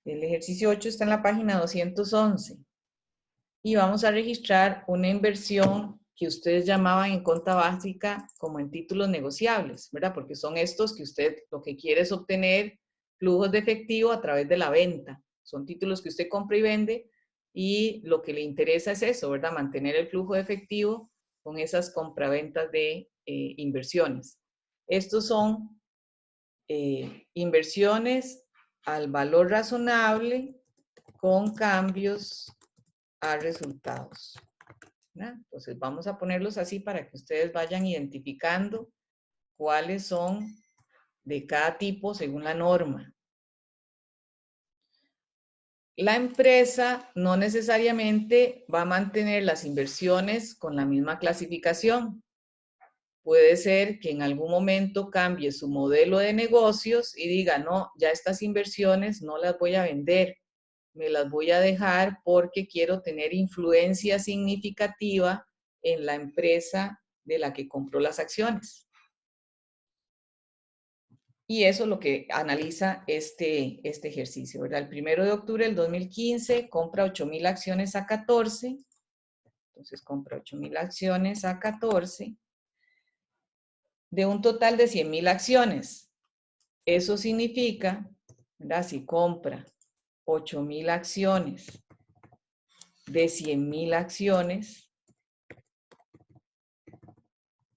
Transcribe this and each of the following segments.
El ejercicio 8 está en la página 211. Y vamos a registrar una inversión que ustedes llamaban en cuenta básica como en títulos negociables, ¿verdad? Porque son estos que usted lo que quiere es obtener flujos de efectivo a través de la venta. Son títulos que usted compra y vende y lo que le interesa es eso, ¿verdad? Mantener el flujo de efectivo con esas compraventas de inversiones. Estos son inversiones al valor razonable con cambios a resultados. ¿No? Entonces vamos a ponerlos así para que ustedes vayan identificando cuáles son de cada tipo según la norma. La empresa no necesariamente va a mantener las inversiones con la misma clasificación. Puede ser que en algún momento cambie su modelo de negocios y diga, no, ya estas inversiones no las voy a vender, me las voy a dejar porque quiero tener influencia significativa en la empresa de la que compró las acciones. Y eso es lo que analiza este ejercicio, ¿verdad? El 1 de octubre del 2015 compra 8,000 acciones a 14. Entonces compra 8,000 acciones a 14 de un total de 100,000 acciones. Eso significa, ¿verdad? Si compra 8,000 acciones de 100,000 acciones,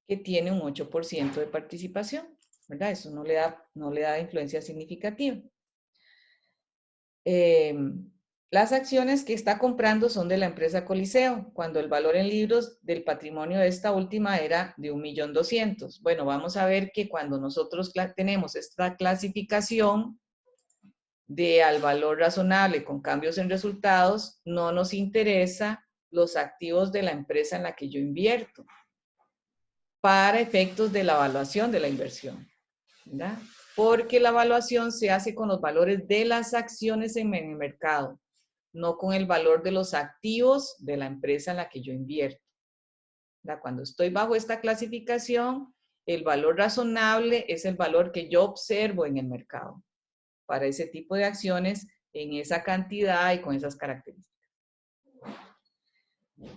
que tiene un 8% de participación, ¿verdad? Eso no le da influencia significativa. Las acciones que está comprando son de la empresa Coliseo, cuando el valor en libros del patrimonio de esta última era de 1.200.000. Bueno, vamos a ver que cuando nosotros tenemos esta clasificación de al valor razonable con cambios en resultados, no nos interesa los activos de la empresa en la que yo invierto para efectos de la evaluación de la inversión, ¿verdad? Porque la evaluación se hace con los valores de las acciones en el mercado, no con el valor de los activos de la empresa en la que yo invierto. ¿Verdad? Cuando estoy bajo esta clasificación, el valor razonable es el valor que yo observo en el mercado para ese tipo de acciones en esa cantidad y con esas características.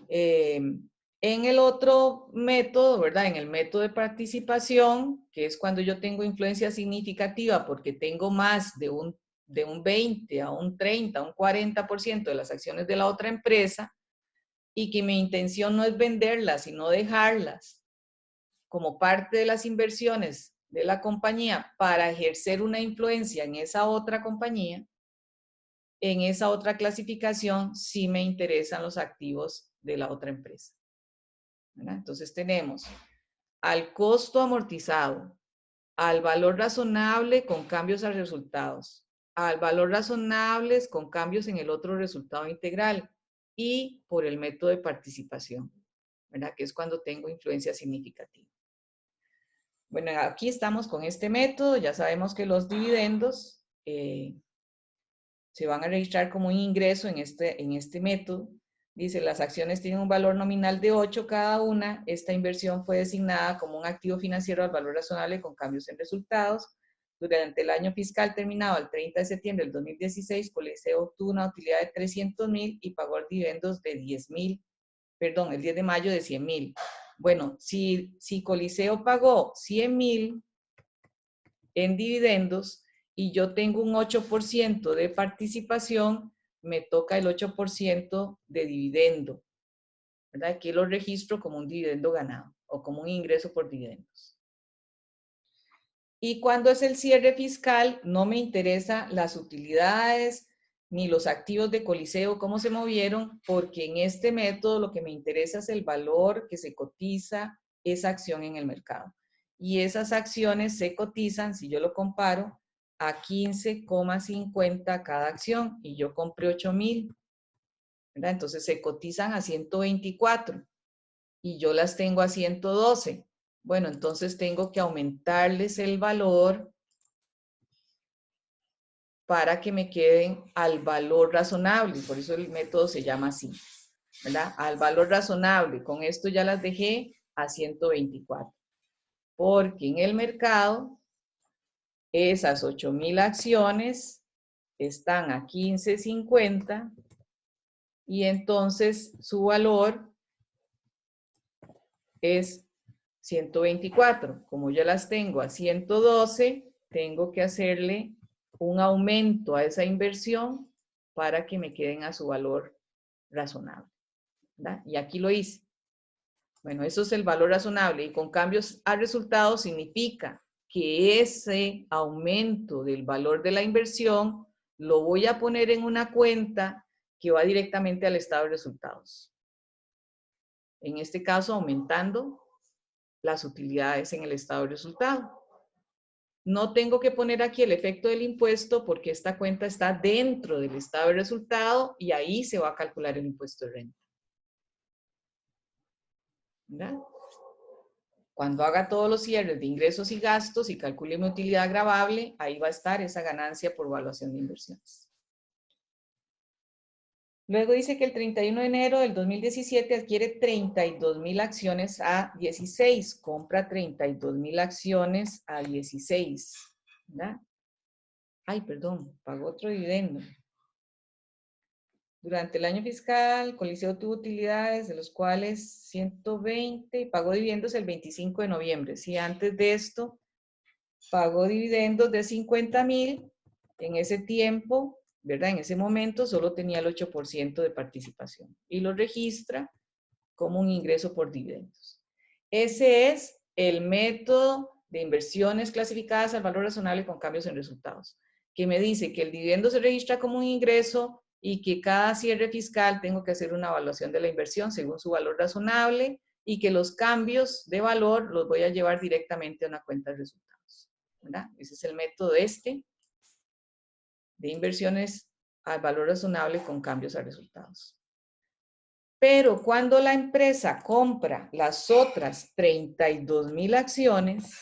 En el otro método, ¿verdad? En el método de participación, que es cuando yo tengo influencia significativa porque tengo más de un 20 a un 30, a un 40% de las acciones de la otra empresa y que mi intención no es venderlas, sino dejarlas como parte de las inversiones de la compañía para ejercer una influencia en esa otra compañía, en esa otra clasificación sí me interesan los activos de la otra empresa. ¿Verdad? Entonces tenemos al costo amortizado, al valor razonable con cambios a resultados, al valor razonables con cambios en el otro resultado integral y por el método de participación, ¿verdad? Que es cuando tengo influencia significativa. Bueno, aquí estamos con este método, ya sabemos que los dividendos se van a registrar como un ingreso en este método. Dice, las acciones tienen un valor nominal de 8 cada una. Esta inversión fue designada como un activo financiero al valor razonable con cambios en resultados. Durante el año fiscal terminado el 30 de septiembre del 2016, Coliseo obtuvo una utilidad de 300,000 y pagó dividendos de 10,000, perdón, el 10 de mayo de 100,000. Bueno, si Coliseo pagó 100,000 en dividendos y yo tengo un 8% de participación, me toca el 8% de dividendo, ¿verdad? Aquí lo registro como un dividendo ganado o como un ingreso por dividendos. Y cuando es el cierre fiscal, no me interesa las utilidades ni los activos de Coliseo, cómo se movieron, porque en este método lo que me interesa es el valor que se cotiza esa acción en el mercado. Y esas acciones se cotizan, si yo lo comparo, a 15,50 cada acción y yo compré 8,000, ¿verdad? Entonces se cotizan a 124 y yo las tengo a 112. Bueno, entonces tengo que aumentarles el valor para que me queden al valor razonable. Por eso el método se llama así, ¿verdad? Al valor razonable. Con esto ya las dejé a 124. Porque en el mercado, esas 8,000 acciones están a 15.50 y entonces su valor es 124. Como ya las tengo a 112, tengo que hacerle un aumento a esa inversión para que me queden a su valor razonable, ¿verdad? Y aquí lo hice. Bueno, eso es el valor razonable y con cambios a resultados significa que ese aumento del valor de la inversión lo voy a poner en una cuenta que va directamente al estado de resultados. En este caso, aumentando las utilidades en el estado de resultado. No tengo que poner aquí el efecto del impuesto porque esta cuenta está dentro del estado de resultado y ahí se va a calcular el impuesto de renta. ¿Verdad? Cuando haga todos los cierres de ingresos y gastos y calcule mi utilidad gravable, ahí va a estar esa ganancia por evaluación de inversiones. Luego dice que el 31 de enero del 2017 adquiere 32,000 acciones a 16. Compra 32,000 acciones a 16. ¿Verdad? Ay, perdón, pagó otro dividendo. Durante el año fiscal, Coliseo tuvo utilidades de los cuales 120 y pagó dividendos el 25 de noviembre. Si antes de esto pagó dividendos de 50,000, en ese tiempo, ¿verdad? En ese momento solo tenía el 8% de participación y lo registra como un ingreso por dividendos. Ese es el método de inversiones clasificadas al valor razonable con cambios en resultados, que me dice que el dividendo se registra como un ingreso y que cada cierre fiscal tengo que hacer una evaluación de la inversión según su valor razonable y que los cambios de valor los voy a llevar directamente a una cuenta de resultados, ¿verdad? Ese es el método de inversiones al valor razonable con cambios a resultados. Pero cuando la empresa compra las otras 32,000 acciones,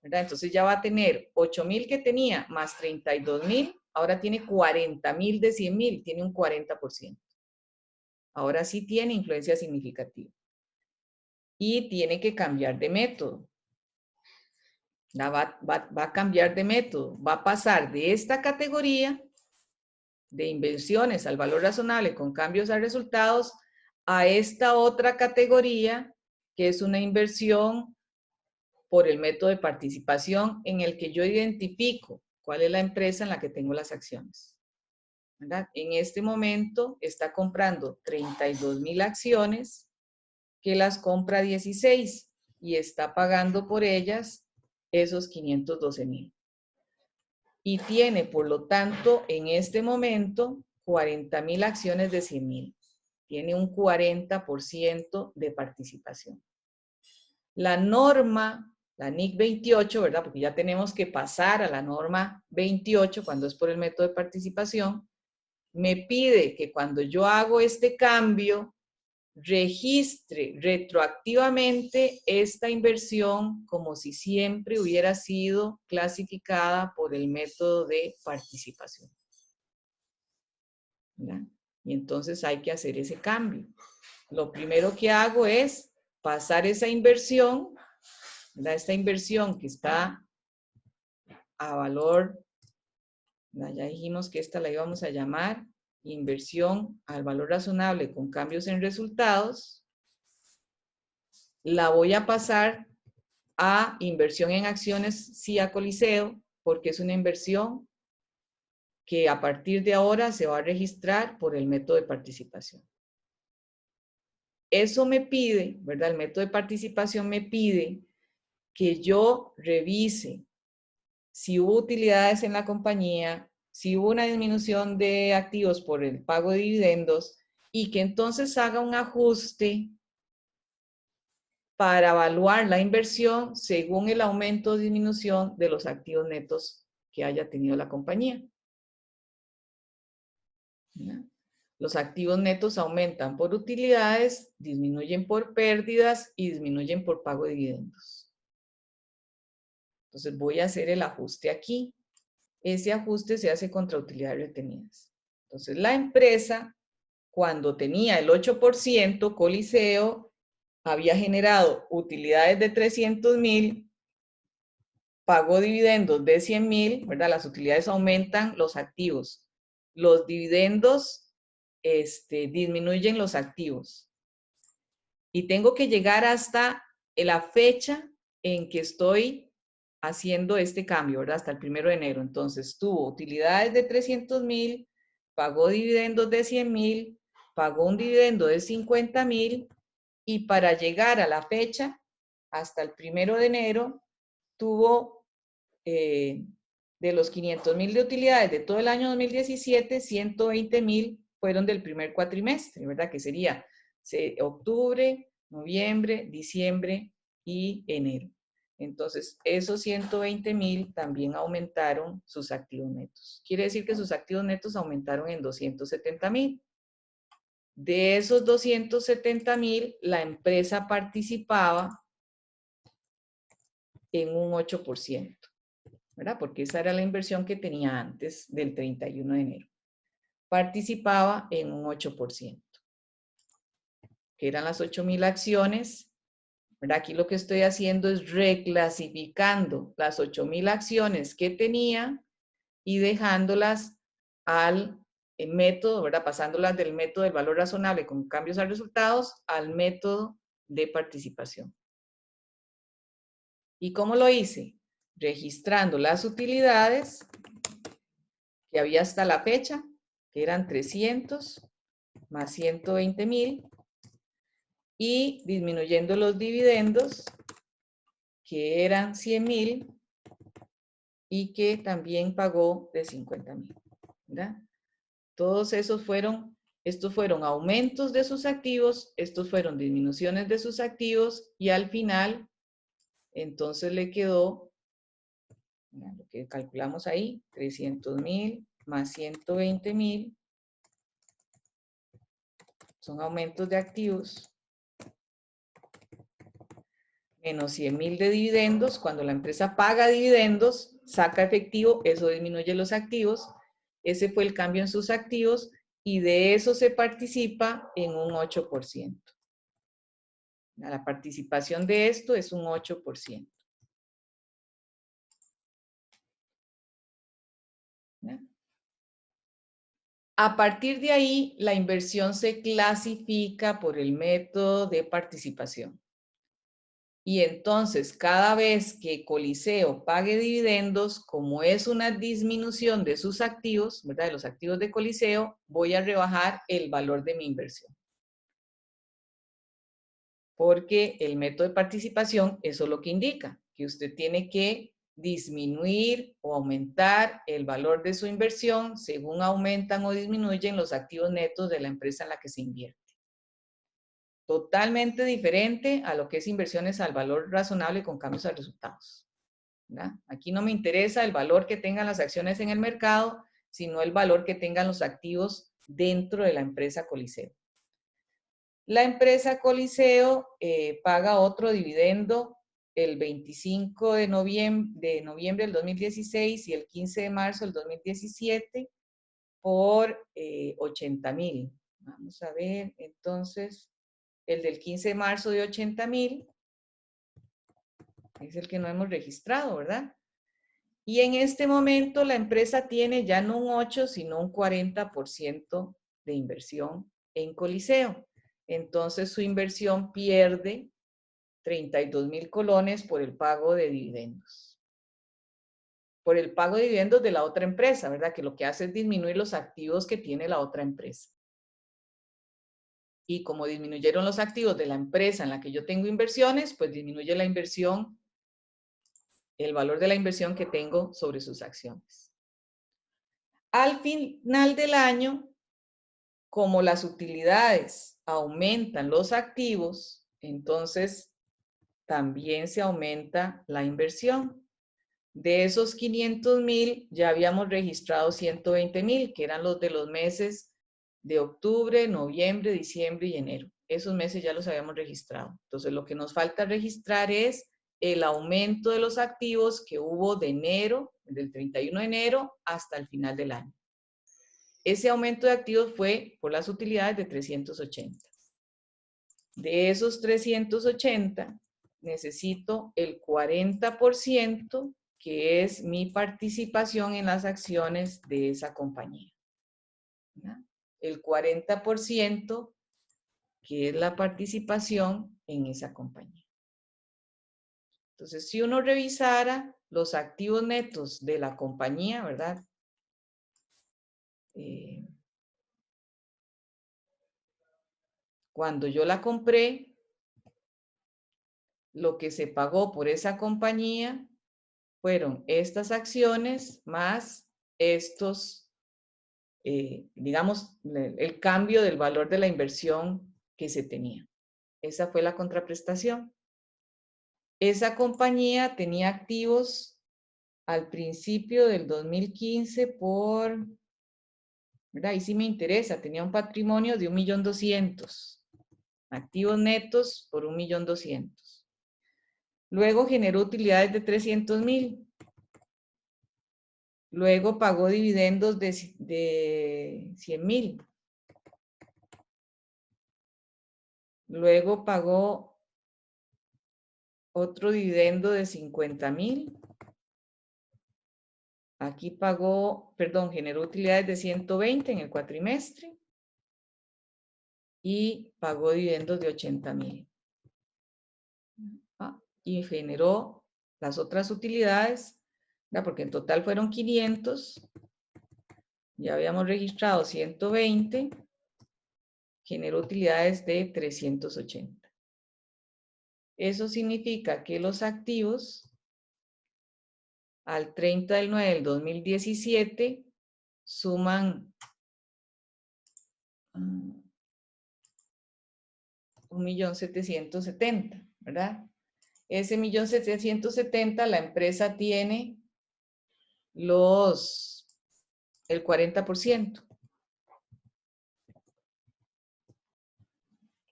¿verdad? Entonces ya va a tener 8,000 que tenía más 32,000, ahora tiene 40,000 de 100,000, tiene un 40%. Ahora sí tiene influencia significativa. Y tiene que cambiar de método. Va a cambiar de método. Va a pasar de esta categoría de inversiones al valor razonable con cambios a resultados a esta otra categoría que es una inversión por el método de participación en el que yo identifico cuál es la empresa en la que tengo las acciones. ¿Verdad? En este momento está comprando 32,000 acciones que las compra 16 y está pagando por ellas esos 512,000. Y tiene, por lo tanto, en este momento 40,000 acciones de 100,000. Tiene un 40% de participación. La norma, la NIC 28, ¿verdad? Porque ya tenemos que pasar a la norma 28 cuando es por el método de participación, me pide que cuando yo hago este cambio, registre retroactivamente esta inversión como si siempre hubiera sido clasificada por el método de participación. ¿Verdad? Y entonces hay que hacer ese cambio. Lo primero que hago es pasar esa inversión, ¿verdad? Esta inversión que está a valor, ¿verdad? Ya dijimos que esta la íbamos a llamar inversión al valor razonable con cambios en resultados, la voy a pasar a inversión en acciones CIA Coliseo, porque es una inversión que a partir de ahora se va a registrar por el método de participación. Eso me pide, ¿verdad? El método de participación me pide que yo revise si hubo utilidades en la compañía, si hubo una disminución de activos por el pago de dividendos y que entonces haga un ajuste para evaluar la inversión según el aumento o disminución de los activos netos que haya tenido la compañía. ¿Ya? Los activos netos aumentan por utilidades, disminuyen por pérdidas y disminuyen por pago de dividendos. Entonces voy a hacer el ajuste aquí. Ese ajuste se hace contra utilidades retenidas. Entonces la empresa, cuando tenía el 8%, Coliseo había generado utilidades de 300,000 pagó dividendos de 100,000, ¿verdad? Las utilidades aumentan los activos. Los dividendos disminuyen los activos. Y tengo que llegar hasta la fecha en que estoy haciendo este cambio, ¿verdad? Hasta el 1 de enero. Entonces, tuvo utilidades de 300,000, pagó dividendos de 100,000, pagó un dividendo de 50,000 y para llegar a la fecha, hasta el 1 de enero, tuvo de los 500,000 de utilidades de todo el año 2017, 120,000 fueron del primer cuatrimestre, ¿verdad? Que sería octubre, noviembre, diciembre y enero. Entonces, esos 120,000 también aumentaron sus activos netos. Quiere decir que sus activos netos aumentaron en 270,000. De esos 270,000, la empresa participaba en un 8%, ¿verdad? Porque esa era la inversión que tenía antes del 31 de enero. Participaba en un 8%, que eran las 8,000 acciones. ¿Verdad? Aquí lo que estoy haciendo es reclasificando las 8,000 acciones que tenía y dejándolas al método, ¿verdad? Pasándolas del método del valor razonable con cambios a resultados al método de participación. ¿Y cómo lo hice? Registrando las utilidades que había hasta la fecha, que eran 300 más 120,000, y disminuyendo los dividendos, que eran 100,000 y que también pagó de 50,000, ¿verdad? Todos estos fueron aumentos de sus activos, estos fueron disminuciones de sus activos y al final, entonces le quedó, lo que calculamos ahí, 300,000 más 120,000, son aumentos de activos, menos 100,000 de dividendos. Cuando la empresa paga dividendos, saca efectivo, eso disminuye los activos. Ese fue el cambio en sus activos y de eso se participa en un 8%. La participación de esto es un 8%. A partir de ahí, la inversión se clasifica por el método de participación. Y entonces, cada vez que Coliseo pague dividendos, como es una disminución de sus activos, ¿verdad? De los activos de Coliseo, voy a rebajar el valor de mi inversión. Porque el método de participación, eso es lo que indica, que usted tiene que disminuir o aumentar el valor de su inversión según aumentan o disminuyen los activos netos de la empresa en la que se invierte. Totalmente diferente a lo que es inversiones al valor razonable con cambios a resultados, ¿verdad? Aquí no me interesa el valor que tengan las acciones en el mercado, sino el valor que tengan los activos dentro de la empresa Coliseo. La empresa Coliseo paga otro dividendo el 25 de noviembre del 2016 y el 15 de marzo del 2017 por 80,000. Vamos a ver, entonces, el del 15 de marzo de 80,000 es el que no hemos registrado, ¿verdad? Y en este momento la empresa tiene ya no un 8, sino un 40% de inversión en Coliseo. Entonces su inversión pierde 32,000 colones por el pago de dividendos. Por el pago de dividendos de la otra empresa, ¿verdad? Que lo que hace es disminuir los activos que tiene la otra empresa. Y como disminuyeron los activos de la empresa en la que yo tengo inversiones, pues disminuye la inversión, el valor de la inversión que tengo sobre sus acciones. Al final del año, como las utilidades aumentan los activos, entonces también se aumenta la inversión. De esos 500,000 ya habíamos registrado 120,000, que eran los de los meses de octubre, noviembre, diciembre y enero. Esos meses ya los habíamos registrado. Entonces lo que nos falta registrar es el aumento de los activos que hubo de enero, del 31 de enero hasta el final del año. Ese aumento de activos fue por las utilidades de 380. De esos 380, necesito el 40%, que es mi participación en las acciones de esa compañía. ¿Verdad? El 40%, que es la participación en esa compañía. Entonces, si uno revisara los activos netos de la compañía, ¿verdad? Cuando yo la compré, lo que se pagó por esa compañía fueron estas acciones más estos, digamos, el cambio del valor de la inversión que se tenía. Esa fue la contraprestación. Esa compañía tenía activos al principio del 2015 por, ¿verdad? Ahí sí me interesa, tenía un patrimonio de 1.200.000. Activos netos por 1.200.000. Luego generó utilidades de 300.000. Luego pagó dividendos de 100.000. Luego pagó otro dividendo de 50.000. Aquí pagó, perdón, generó utilidades de 120 en el cuatrimestre. Y pagó dividendos de 80.000. Y generó las otras utilidades, ¿verdad? Porque en total fueron 500. Ya habíamos registrado 120. Generó utilidades de 380. Eso significa que los activos al 30/9/2017 suman 1.770.000, ¿verdad? Ese 1.770.000, la empresa tiene el 40%.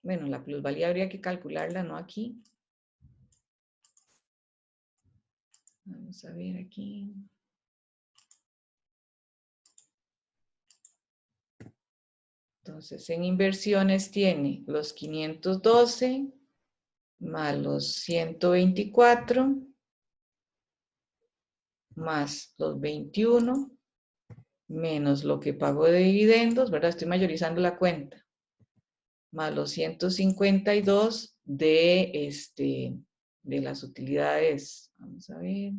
Bueno, la plusvalía habría que calcularla, no aquí. Vamos a ver aquí. Entonces, en inversiones tiene los 512 más los 124 más los 21 menos lo que pagó de dividendos, ¿verdad? Estoy mayorizando la cuenta. Más los 152 de las utilidades. Vamos a ver.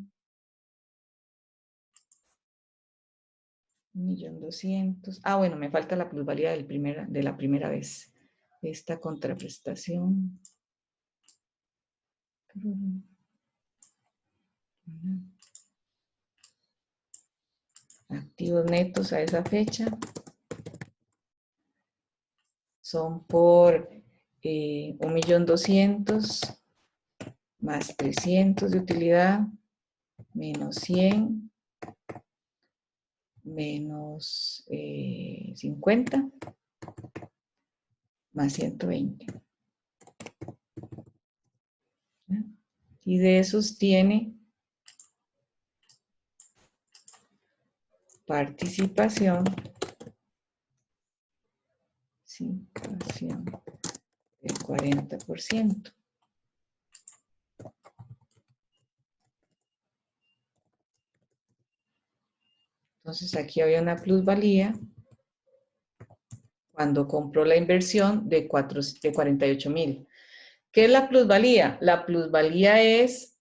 1.200.000. Ah, bueno, me falta la plusvalía de la primera vez. Esta contraprestación. Activos netos a esa fecha son por 1.200.000 más 300 de utilidad menos 100 menos 50 más 120. Y de esos tiene participación del 40%. Entonces aquí había una plusvalía cuando compró la inversión de 48.000. ¿Qué es la plusvalía? La plusvalía es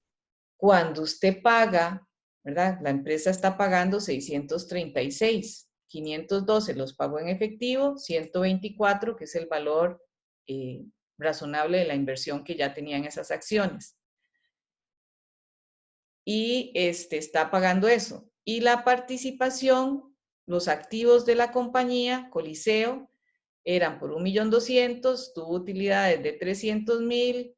cuando usted paga, ¿verdad? La empresa está pagando 636. 512 los pagó en efectivo, 124, que es el valor razonable de la inversión que ya tenían esas acciones. Y está pagando eso. Y la participación, los activos de la compañía, Coliseo, eran por 1.200.000, tuvo utilidades de 300.000,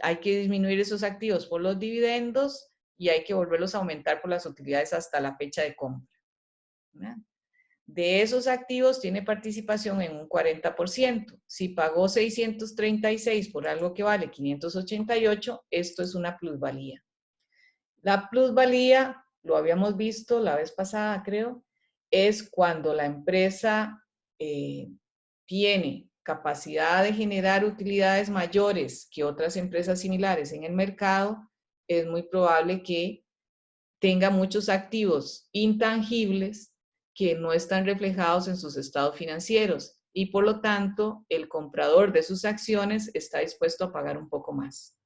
hay que disminuir esos activos por los dividendos y hay que volverlos a aumentar por las utilidades hasta la fecha de compra. ¿Verdad? De esos activos tiene participación en un 40%. Si pagó 636 por algo que vale 588, esto es una plusvalía. La plusvalía, lo habíamos visto la vez pasada, creo, es cuando la empresa tiene capacidad de generar utilidades mayores que otras empresas similares en el mercado, es muy probable que tenga muchos activos intangibles que no están reflejados en sus estados financieros y por lo tanto el comprador de sus acciones está dispuesto a pagar un poco más,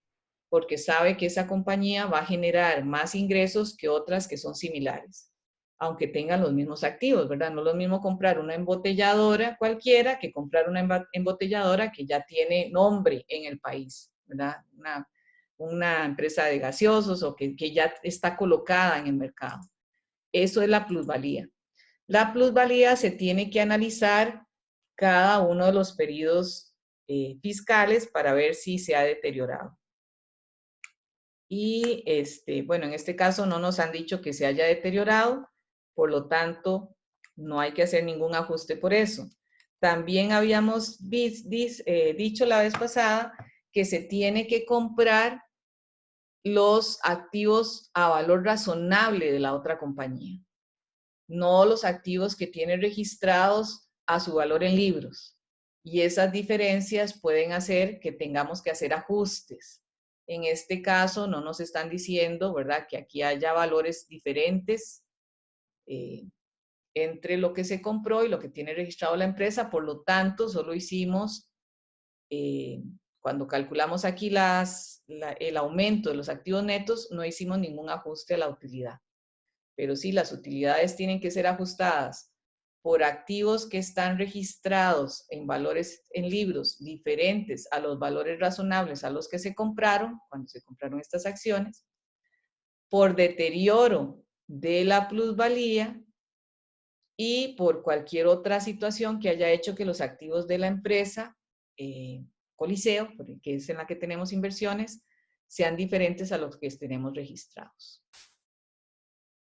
porque sabe que esa compañía va a generar más ingresos que otras que son similares, aunque tengan los mismos activos, ¿verdad? No es lo mismo comprar una embotelladora cualquiera que comprar una embotelladora que ya tiene nombre en el país, ¿verdad? Una empresa de gaseosos o que ya está colocada en el mercado. Eso es la plusvalía. La plusvalía se tiene que analizar cada uno de los periodos fiscales para ver si se ha deteriorado. Y bueno, en este caso no nos han dicho que se haya deteriorado, por lo tanto, no hay que hacer ningún ajuste por eso. También habíamos dicho la vez pasada que se tiene que comprar los activos a valor razonable de la otra compañía, no los activos que tiene registrados a su valor en libros. Y esas diferencias pueden hacer que tengamos que hacer ajustes. En este caso no nos están diciendo, ¿verdad?, que aquí haya valores diferentes entre lo que se compró y lo que tiene registrado la empresa. Por lo tanto, solo hicimos, cuando calculamos aquí el aumento de los activos netos, no hicimos ningún ajuste a la utilidad. Pero sí, las utilidades tienen que ser ajustadas por activos que están registrados en valores en libros diferentes a los valores razonables a los que se compraron, cuando se compraron estas acciones, por deterioro de la plusvalía y por cualquier otra situación que haya hecho que los activos de la empresa, Coliseo, que es en la que tenemos inversiones, sean diferentes a los que tenemos registrados.